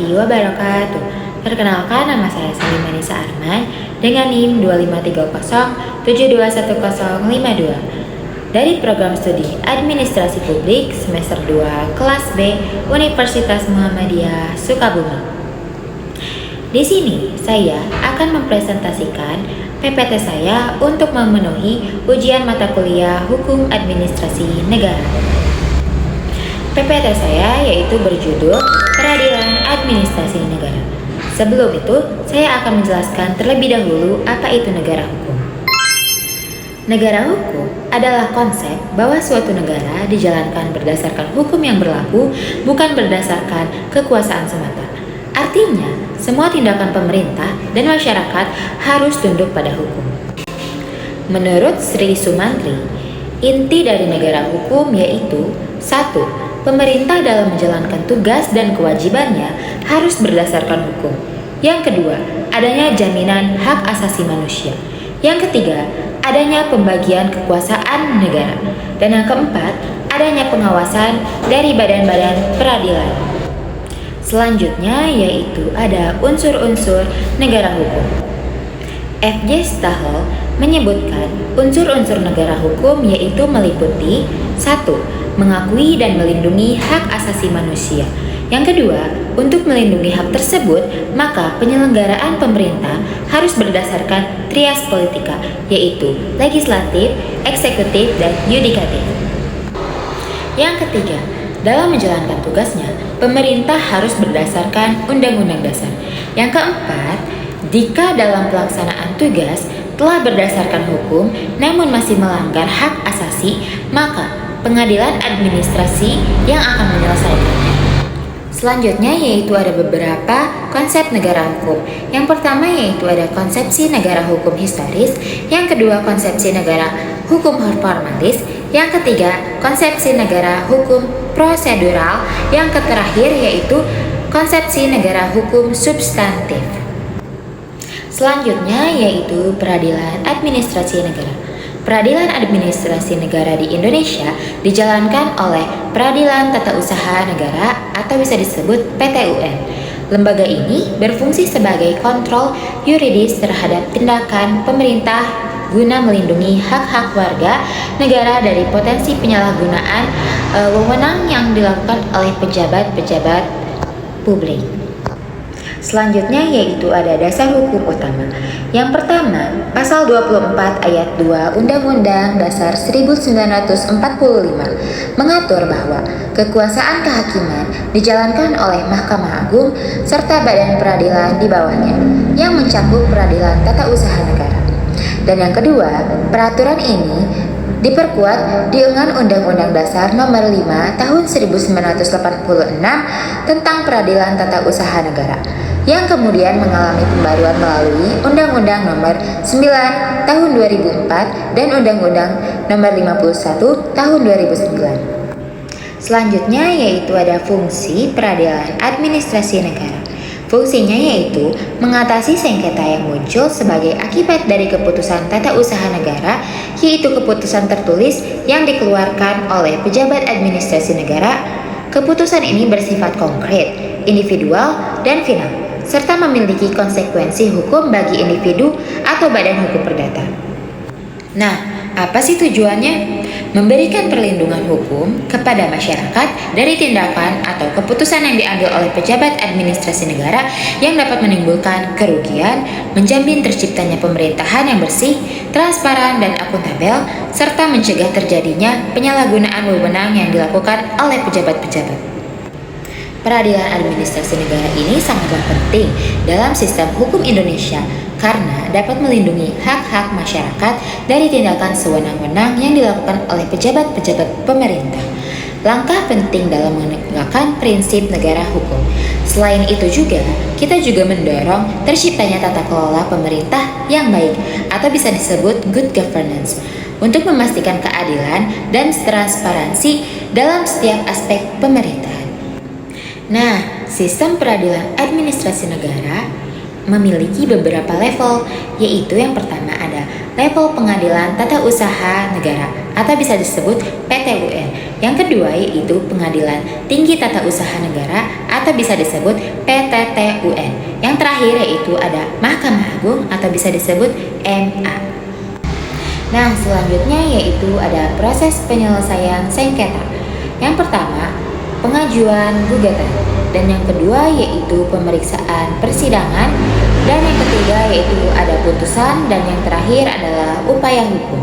warahmatullahi wabarakatuh. Perkenalkan, nama saya Salimanisa Arman dengan NIM 2530721052 dari program studi Administrasi Publik semester 2 kelas B Universitas Muhammadiyah Sukabumi. Di sini saya akan mempresentasikan PPT saya untuk memenuhi ujian mata kuliah Hukum Administrasi Negara. PPT saya yaitu berjudul Peradilan Administrasi Negara. Sebelum itu, saya akan menjelaskan terlebih dahulu apa itu negara hukum. Negara hukum adalah konsep bahwa suatu negara dijalankan berdasarkan hukum yang berlaku, bukan berdasarkan kekuasaan semata. Artinya, semua tindakan pemerintah dan masyarakat harus tunduk pada hukum. Menurut Sri Sumantri, inti dari negara hukum yaitu 1. Pemerintah dalam menjalankan tugas dan kewajibannya harus berdasarkan hukum. Yang kedua, adanya jaminan hak asasi manusia. Yang ketiga, adanya pembagian kekuasaan negara. Dan yang keempat, adanya pengawasan dari badan-badan peradilan. Selanjutnya yaitu ada unsur-unsur negara hukum. F.J. Stahel menyebutkan unsur-unsur negara hukum yaitu meliputi 1. Mengakui dan melindungi hak asasi manusia. Yang kedua, untuk melindungi hak tersebut, maka penyelenggaraan pemerintah harus berdasarkan trias politika, yaitu legislatif, eksekutif, dan yudikatif. Yang ketiga, dalam menjalankan tugasnya, pemerintah harus berdasarkan Undang-Undang Dasar. Yang keempat, jika dalam pelaksanaan tugas telah berdasarkan hukum namun masih melanggar hak asasi, maka pengadilan administrasi yang akan menyelesaikannya. Selanjutnya yaitu ada beberapa konsep negara hukum. Yang pertama yaitu ada konsepsi negara hukum historis, yang kedua konsepsi negara hukum formalis, yang ketiga konsepsi negara hukum prosedural, yang terakhir yaitu konsepsi negara hukum substantif. Selanjutnya yaitu peradilan administrasi negara. Peradilan administrasi negara di Indonesia dijalankan oleh Peradilan Tata Usaha Negara atau bisa disebut PTUN. Lembaga ini berfungsi sebagai kontrol yuridis terhadap tindakan pemerintah guna melindungi hak-hak warga negara dari potensi penyalahgunaan wewenang yang dilakukan oleh pejabat-pejabat publik. Selanjutnya yaitu ada dasar hukum utama. Yang pertama, pasal 24 ayat 2 Undang-Undang Dasar 1945 mengatur bahwa kekuasaan kehakiman dijalankan oleh Mahkamah Agung serta badan peradilan di bawahnya yang mencakup peradilan tata usaha negara. Dan yang kedua, peraturan ini diperkuat dengan Undang-Undang Dasar Nomor 5 Tahun 1986 tentang Peradilan Tata Usaha Negara, yang kemudian mengalami pembaruan melalui Undang-Undang Nomor 9 Tahun 2004 dan Undang-Undang Nomor 51 Tahun 2009. Selanjutnya yaitu ada fungsi peradilan administrasi negara. Fungsinya yaitu mengatasi sengketa yang muncul sebagai akibat dari keputusan tata usaha negara, yaitu keputusan tertulis yang dikeluarkan oleh pejabat administrasi negara. Keputusan ini bersifat konkret, individual, dan final, serta memiliki konsekuensi hukum bagi individu atau badan hukum perdata. Nah, apa sih tujuannya? Memberikan perlindungan hukum kepada masyarakat dari tindakan atau keputusan yang diambil oleh pejabat administrasi negara yang dapat menimbulkan kerugian, menjamin terciptanya pemerintahan yang bersih, transparan, dan akuntabel, serta mencegah terjadinya penyalahgunaan wewenang yang dilakukan oleh pejabat-pejabat. Peradilan administrasi negara ini sangatlah penting dalam sistem hukum Indonesia karena dapat melindungi hak-hak masyarakat dari tindakan sewenang-wenang yang dilakukan oleh pejabat-pejabat pemerintah. Langkah penting dalam menegakkan prinsip negara hukum. Selain itu juga, kita juga mendorong terciptanya tata kelola pemerintah yang baik atau bisa disebut good governance untuk memastikan keadilan dan transparansi dalam setiap aspek pemerintahan. Nah, sistem peradilan administrasi negara memiliki beberapa level, yaitu yang pertama ada level pengadilan tata usaha negara atau bisa disebut PT-UN. Yang kedua yaitu Pengadilan Tinggi Tata Usaha Negara atau bisa disebut PTTUN. Yang terakhir yaitu ada Mahkamah Agung atau bisa disebut MA. Nah, selanjutnya yaitu ada proses penyelesaian sengketa. Yang pertama, pengajuan gugatan, dan yang kedua yaitu pemeriksaan persidangan, dan yang ketiga yaitu ada putusan, dan yang terakhir adalah upaya hukum.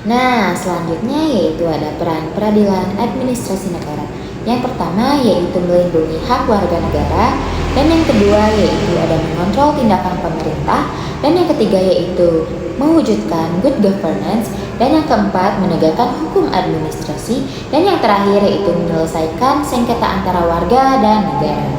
Nah, selanjutnya yaitu ada peran peradilan administrasi negara. Yang pertama yaitu melindungi hak warga negara, dan yang kedua yaitu ada mengontrol tindakan pemerintah, dan yang ketiga yaitu mewujudkan good governance, dan yang keempat menegakkan hukum administrasi, dan yang terakhir yaitu menyelesaikan sengketa antara warga dan negara.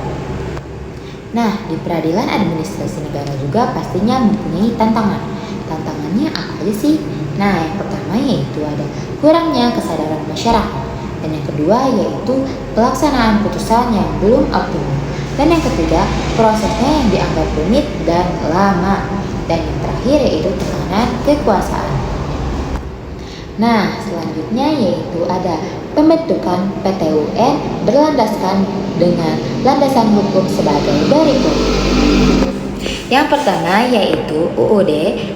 Nah, di peradilan administrasi negara juga pastinya mempunyai tantangan. Tantangannya apa aja sih? Nah, yang pertama yaitu ada kurangnya kesadaran masyarakat, dan yang kedua yaitu pelaksanaan putusan yang belum optimal, dan yang ketiga prosesnya yang dianggap rumit dan lama, dan yang terakhir yaitu tekanan kekuasaan. Nah, selanjutnya yaitu ada pembentukan PT-UN berlandaskan dengan landasan hukum sebagai berikut. Yang pertama yaitu UUD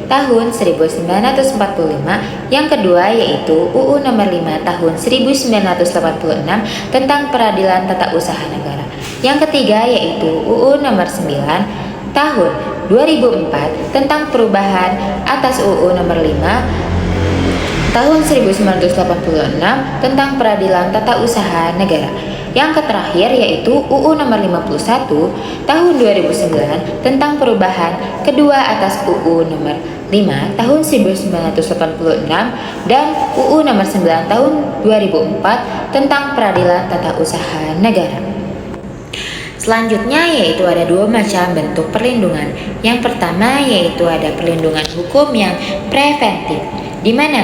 tahun 1945, yang kedua yaitu UU nomor 5 tahun 1986 tentang Peradilan Tata Usaha Negara. Yang ketiga yaitu UU nomor 9 tahun 2004 tentang perubahan atas UU nomor 5 tahun 1986 tentang Peradilan Tata Usaha Negara. Yang terakhir yaitu UU nomor 51 tahun 2009 tentang perubahan kedua atas UU nomor 5 tahun 1986 dan UU nomor 9 tahun 2004 tentang Peradilan Tata Usaha Negara. Selanjutnya yaitu ada dua macam bentuk perlindungan. Yang pertama yaitu ada perlindungan hukum yang preventif, di mana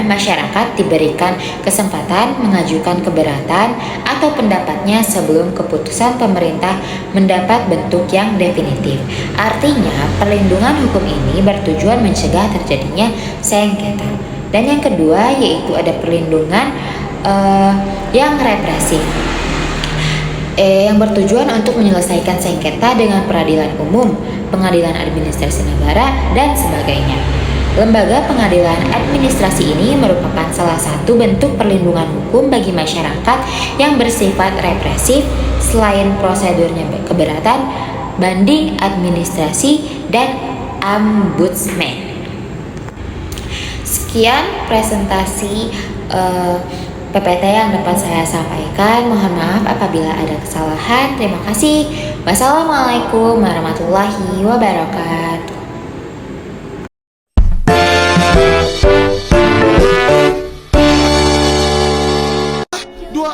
masyarakat diberikan kesempatan mengajukan keberatan atau pendapatnya sebelum keputusan pemerintah mendapat bentuk yang definitif. Artinya, perlindungan hukum ini bertujuan mencegah terjadinya sengketa. Dan yang kedua yaitu ada perlindungan yang represif, yang bertujuan untuk menyelesaikan sengketa dengan peradilan umum, pengadilan administrasi negara, dan sebagainya. Lembaga pengadilan administrasi ini merupakan salah satu bentuk perlindungan hukum bagi masyarakat yang bersifat represif selain prosedurnya keberatan, banding administrasi, dan ombudsman. Sekian presentasi PPT yang dapat saya sampaikan. Mohon maaf apabila ada kesalahan. Terima kasih. Wassalamualaikum warahmatullahi wabarakatuh.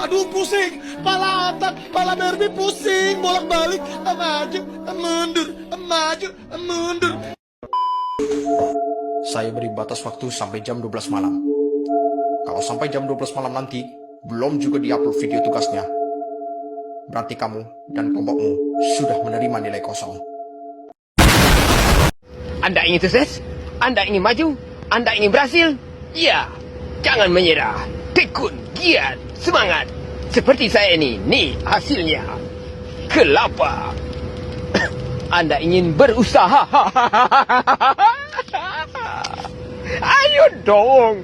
Aduh pusing, pala otak, pala Barbie pusing, bolak-balik, maju, mundur, maju, mundur. Saya beri batas waktu sampai jam 12 malam. Kalau sampai jam 12 malam nanti belum juga diupload video tugasnya, berarti kamu dan kelompokmu sudah menerima nilai kosong. Anda ingin sukses? Anda ingin maju? Anda ingin berhasil? Ya, jangan menyerah. Tekun, giat, semangat. Seperti saya ini, nih hasilnya. Kelapa. Anda ingin berusaha? Ayo dong.